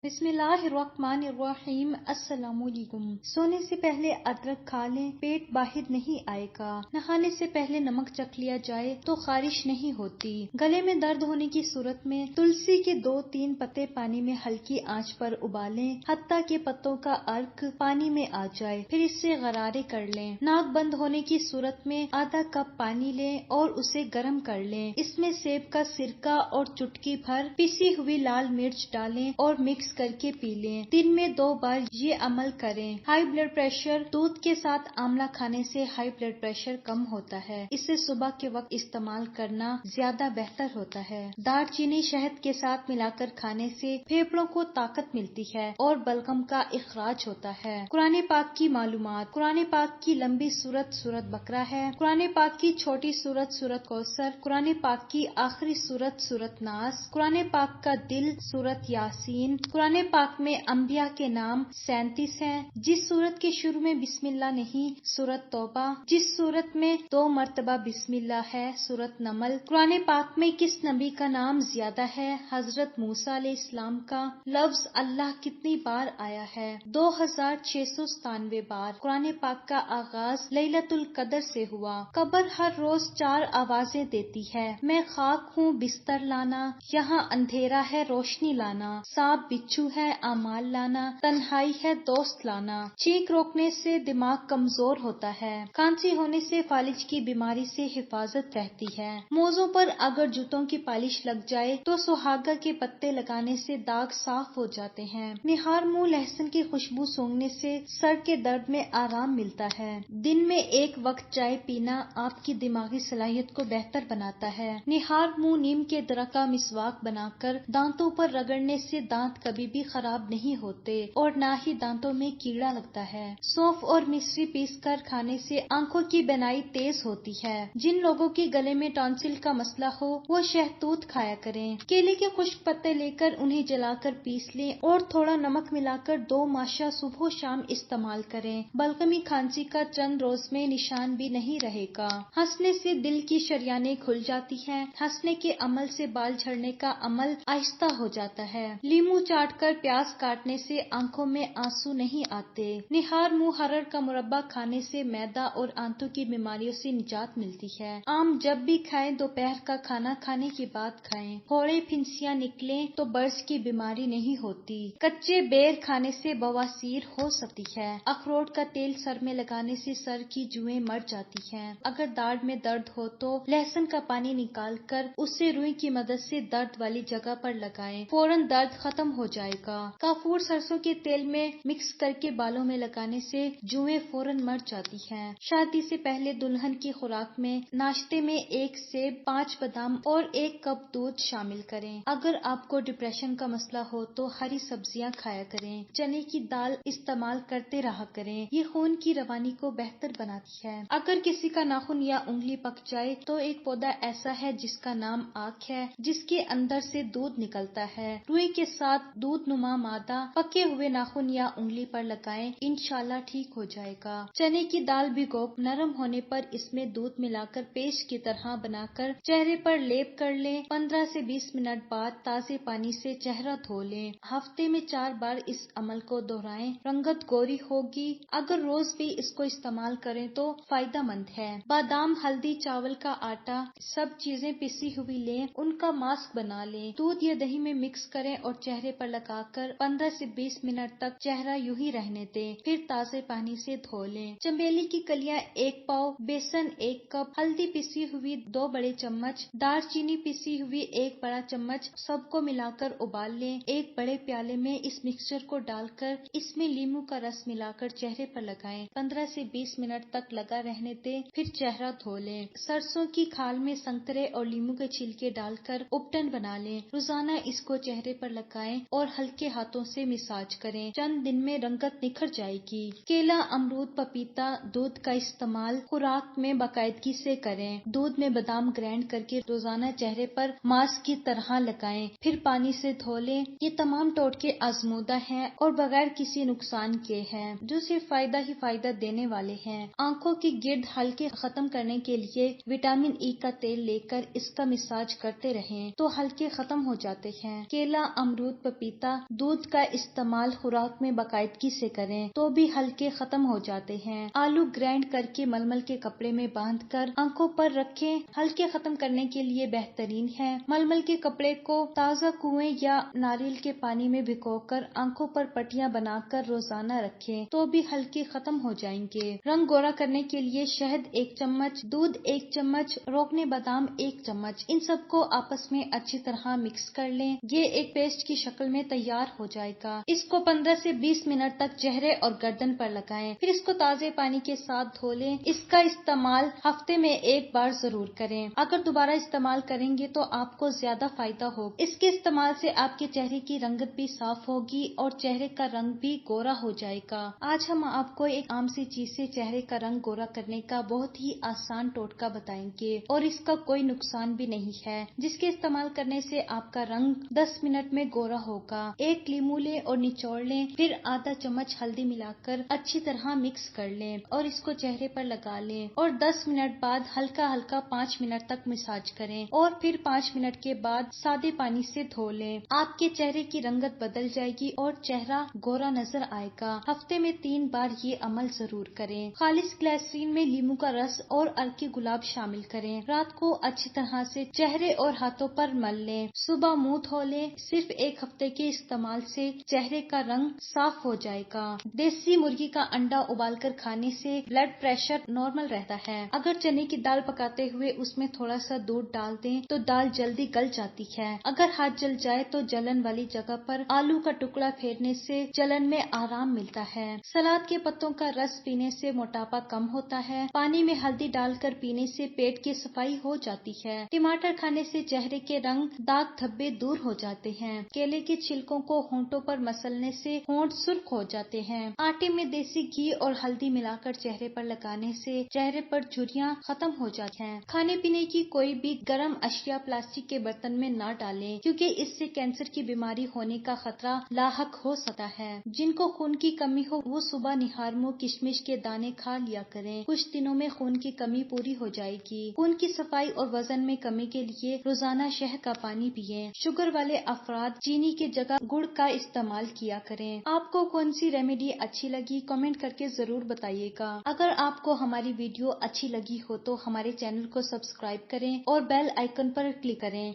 بسم اللہ الرحمن الرحیم۔ السلام علیکم۔ سونے سے پہلے ادرک کھا لیں، پیٹ باہر نہیں آئے گا۔ نہانے سے پہلے نمک چکھ لیا جائے تو خارش نہیں ہوتی۔ گلے میں درد ہونے کی صورت میں تلسی کے 2-3 پتے پانی میں ہلکی آنچ پر ابالیں حتیٰ کہ پتوں کا عرق پانی میں آ جائے، پھر اس سے غرارے کر لیں۔ ناک بند ہونے کی صورت میں آدھا کپ پانی لیں اور اسے گرم کر لیں۔ اس میں سیب کا سرکہ اور چٹکی بھر پیسی ہوئی لال مرچ ڈالیں اور مکس کر کے پی لیں۔ دن میں 2 بار یہ عمل کریں۔ ہائی بلڈ پریشر: دودھ کے ساتھ آملہ کھانے سے ہائی بلڈ پریشر کم ہوتا ہے۔ اسے صبح کے وقت استعمال کرنا زیادہ بہتر ہوتا ہے۔ دار چینی شہد کے ساتھ ملا کر کھانے سے پھیپھڑوں کو طاقت ملتی ہے اور بلغم کا اخراج ہوتا ہے۔ قرآن پاک کی معلومات: قرآن پاک کی لمبی سورت سورت بقرہ ہے۔ قرآن پاک کی چھوٹی سورت سورت کوثر۔ قرآن پاک کی آخری سورت سورت ناس۔ قرآن پاک کا دل سورت یاسین۔ قرآن پاک میں انبیاء کے نام 37 ہیں۔ جس سورت کے شروع میں بسم اللہ نہیں، سورت توبہ۔ جس سورت میں 2 مرتبہ بسم اللہ ہے، سورت نمل۔ قرآن پاک میں کس نبی کا نام زیادہ ہے؟ حضرت موسیٰ علیہ السلام کا۔ لفظ اللہ کتنی بار آیا ہے؟ 2697 بار۔ قرآن پاک کا آغاز لیلۃ القدر سے ہوا۔ قبر ہر روز 4 آوازیں دیتی ہے: میں خاک ہوں بستر لانا، یہاں اندھیرا ہے روشنی لانا، سانپ بچھو ہے اعمال لانا، تنہائی ہے دوست لانا۔ چینک روکنے سے دماغ کمزور ہوتا ہے۔ کھانسی ہونے سے فالج کی بیماری سے حفاظت رہتی ہے۔ موزوں پر اگر جوتوں کی پالش لگ جائے تو سہاگہ کے پتے لگانے سے داغ صاف ہو جاتے ہیں۔ نہار منہ لہسن کی خوشبو سونگھنے سے سر کے درد میں آرام ملتا ہے۔ دن میں 1 وقت چائے پینا آپ کی دماغی صلاحیت کو بہتر بناتا ہے۔ نہار منہ نیم کے درخت کا مسواک بنا کر دانتوں پر رگڑنے سے دانت کبھی بھی خراب نہیں ہوتے اور نہ ہی دانتوں میں کیڑا لگتا ہے۔ سونف اور مصری پیس کر کھانے سے آنکھوں کی بینائی تیز ہوتی ہے۔ جن لوگوں کے گلے میں ٹانسل کا مسئلہ ہو وہ شہتوت کھایا کریں۔ کیلے کے خشک پتے لے کر انہیں جلا کر پیس لیں اور تھوڑا نمک ملا کر 2 ماشا صبح و شام استعمال کریں۔ بلغمی کھانسی کا چند روز میں نشان بھی نہیں رہے گا۔ ہنسنے سے دل کی شریانیں کھل جاتی ہیں۔ ہنسنے کے عمل سے بال جھڑنے کا عمل آہستہ ہو جاتا ہے۔ لیموں چاٹ کر پیاز کاٹنے سے آنکھوں میں آنسو نہیں آتے۔ نہار منہ ہرڑ کا مربع کھانے سے معدہ اور آنتوں کی بیماریوں سے نجات ملتی ہے۔ آم جب بھی کھائیں دوپہر کا کھانا کھانے کے بعد کھائیں۔ پھوڑے پھنسیاں نکلیں تو برس کی بیماری نہیں ہوتی۔ کچے بیر کھانے سے بواسیر ہو سکتی ہے۔ اخروٹ کا تیل سر میں لگانے سے سر کی جوئیں مر جاتی ہیں۔ اگر داڑھ میں درد ہو تو لہسن کا پانی نکال کر اسے روئی کی مدد سے درد والی جگہ پر لگائیں، فوراً درد ختم ہو جائے گا۔ کافور سرسوں کے تیل میں مکس کر کے بالوں میں لگانے سے جوئیں فوراً مر جاتی ہیں۔ شادی سے پہلے دلہن کی خوراک میں ناشتے میں 1 سیب، 5 بادام اور 1 کپ دودھ شامل کریں۔ اگر آپ کو ڈپریشن کا مسئلہ ہو تو ہری سبزیاں کھایا کریں۔ چنے کی دال استعمال کرتے رہا کریں، یہ خون کی روانی کو بہتر بناتی ہے۔ اگر کسی کا ناخن یا انگلی پک جائے تو ایک پودا ایسا ہے جس کا نام آک ہے، جس کے اندر سے دودھ نکلتا ہے۔ روئی کے ساتھ دودھ نما مادہ پکے ہوئے ناخن یا انگلی پر لگائیں، انشاءاللہ ٹھیک ہو جائے گا۔ چنے کی دال بھگو نرم ہونے پر اس میں دودھ ملا کر پیسٹ کی طرح بنا کر چہرے پر لیپ کر لیں۔ 15 سے 20 منٹ بعد تازے پانی سے چہرہ دھو لیں۔ ہفتے میں 4 بار اس عمل کو دہرائیں، رنگت گوری ہوگی۔ اگر روز بھی اس کو استعمال کریں تو فائدہ مند ہے۔ بادام، ہلدی، چاول کا آٹا سب چیزیں پسی ہوئی لیں، ان کا ماسک بنا لیں، دودھ یا دہی میں مکس کریں اور چہرے پر لگا کر 15 سے 20 منٹ تک چہرہ یوں ہی رہنے دیں، پھر تازے پانی سے دھو لیں۔ چمیلی کی کلیاں 1 پاؤ، بیسن 1 کپ، ہلدی پسی ہوئی 2 بڑے چمچ، دار چینی پسی ہوئی 1 بڑا چمچ، سب کو ملا کر ابال لیں۔ ایک بڑے پیالے میں اس مکسچر کو ڈال کر اس میں لیموں کا رس ملا کر چہرے پر لگائیں، 15 سے 20 منٹ تک لگا رہنے دیں، پھر چہرہ دھو لیں۔ سرسوں کی کھال میں سنترے اور لیموں کے چھلکے ڈال کر اپٹن بنا لیں، روزانہ اس کو چہرے پر لگائیں اور ہلکے ہاتھوں سے مساج کریں، چند دن میں رنگت نکھر جائے گی۔ کیلا، امرود، پپیتا، دودھ کا استعمال خوراک میں باقاعدگی سے کریں۔ دودھ میں بادام گرائنڈ کر کے روزانہ چہرے پر ماسک کی طرح لگائیں، پھر پانی سے دھو لیں۔ یہ تمام ٹوٹکے آزمودہ ہیں اور بغیر کسی نقصان کے ہیں، جو صرف فائدہ ہی فائدہ دینے والے ہیں۔ آنکھوں کی گرد حلقے ختم کرنے کے لیے وٹامن ای کا تیل لے کر اس کا مساج کرتے رہیں تو حلقے ختم ہو جاتے ہیں۔ کیلا، امرود، پپیتا پپیتا دودھ کا استعمال خوراک میں باقاعدگی سے کریں تو بھی ہلکے ختم ہو جاتے ہیں۔ آلو گرائنڈ کر کے ململ کے کپڑے میں باندھ کر آنکھوں پر رکھیں، ہلکے ختم کرنے کے لیے بہترین ہے۔ ململ کے کپڑے کو تازہ کنویں یا ناریل کے پانی میں بھگو کر آنکھوں پر پٹیاں بنا کر روزانہ رکھیں تو بھی ہلکے ختم ہو جائیں گے۔ رنگ گورا کرنے کے لیے شہد 1 چمچ، دودھ 1 چمچ، روکنے بادام 1 چمچ، ان سب کو آپس میں اچھی طرح مکس کر لیں۔ یہ ایک پیسٹ کی شکل میں تیار ہو جائے گا۔ اس کو 15 سے 20 منٹ تک چہرے اور گردن پر لگائیں، پھر اس کو تازے پانی کے ساتھ دھو لیں۔ اس کا استعمال ہفتے میں 1 بار ضرور کریں۔ اگر دوبارہ استعمال کریں گے تو آپ کو زیادہ فائدہ ہوگا۔ اس کے استعمال سے آپ کے چہرے کی رنگت بھی صاف ہوگی اور چہرے کا رنگ بھی گورا ہو جائے گا۔ آج ہم آپ کو ایک عام سی چیز سے چہرے کا رنگ گورا کرنے کا بہت ہی آسان ٹوٹکا بتائیں گے اور اس کا کوئی نقصان بھی نہیں ہے، جس کے استعمال کرنے سے آپ کا رنگ 10 منٹ میں گورا ہوگا۔ ایک لیمو لیں اور نچوڑ لیں، پھر آدھا چمچ ہلدی ملا کر اچھی طرح مکس کر لیں اور اس کو چہرے پر لگا لیں اور 10 منٹ بعد ہلکا ہلکا 5 منٹ تک مساج کریں اور پھر 5 منٹ کے بعد سادے پانی سے دھو لیں۔ آپ کے چہرے کی رنگت بدل جائے گی اور چہرہ گورا نظر آئے گا۔ ہفتے میں 3 بار یہ عمل ضرور کریں۔ خالص گلیسرین میں لیمو کا رس اور ارکی گلاب شامل کریں۔ رات کو اچھی طرح سے چہرے اور ہاتھوں پر مل لیں، صبح منہ دھو لیں۔ صرف 1 ہفتے کے استعمال سے چہرے کا رنگ صاف ہو جائے گا۔ دیسی مرغی کا انڈا ابال کر کھانے سے بلڈ پریشر نارمل رہتا ہے۔ اگر چنے کی دال پکاتے ہوئے اس میں تھوڑا سا دودھ ڈال دیں تو دال جلدی گل جاتی ہے۔ اگر ہاتھ جل جائے تو جلن والی جگہ پر آلو کا ٹکڑا پھیرنے سے جلن میں آرام ملتا ہے۔ سلاد کے پتوں کا رس پینے سے موٹاپا کم ہوتا ہے۔ پانی میں ہلدی ڈال کر پینے سے پیٹ کی صفائی ہو جاتی ہے۔ ٹماٹر کھانے سے چہرے کے رنگ، داغ دھبے دور ہو جاتے ہیں۔ کیلے کے چھلکوں کو ہونٹوں پر مسلنے سے ہونٹ سرخ ہو جاتے ہیں۔ آٹے میں دیسی گھی اور ہلدی ملا کر چہرے پر لگانے سے چہرے پر جھریاں ختم ہو جاتی ہیں۔ کھانے پینے کی کوئی بھی گرم اشیاء پلاسٹک کے برتن میں نہ ڈالیں کیونکہ اس سے کینسر کی بیماری ہونے کا خطرہ لاحق ہو سکتا ہے۔ جن کو خون کی کمی ہو وہ صبح نہارمو کشمش کے دانے کھا لیا کریں، کچھ دنوں میں خون کی کمی پوری ہو جائے گی۔ خون کی صفائی اور وزن میں کمی کے لیے روزانہ شہد کا پانی پئیں۔ شوگر والے افراد چینی کی جگہ گڑ کا استعمال کیا کریں۔ آپ کو کون سی ریمیڈی اچھی لگی کمنٹ کر کے ضرور بتائیے گا۔ اگر آپ کو ہماری ویڈیو اچھی لگی ہو تو ہمارے چینل کو سبسکرائب کریں اور بیل آئیکن پر کلک کریں۔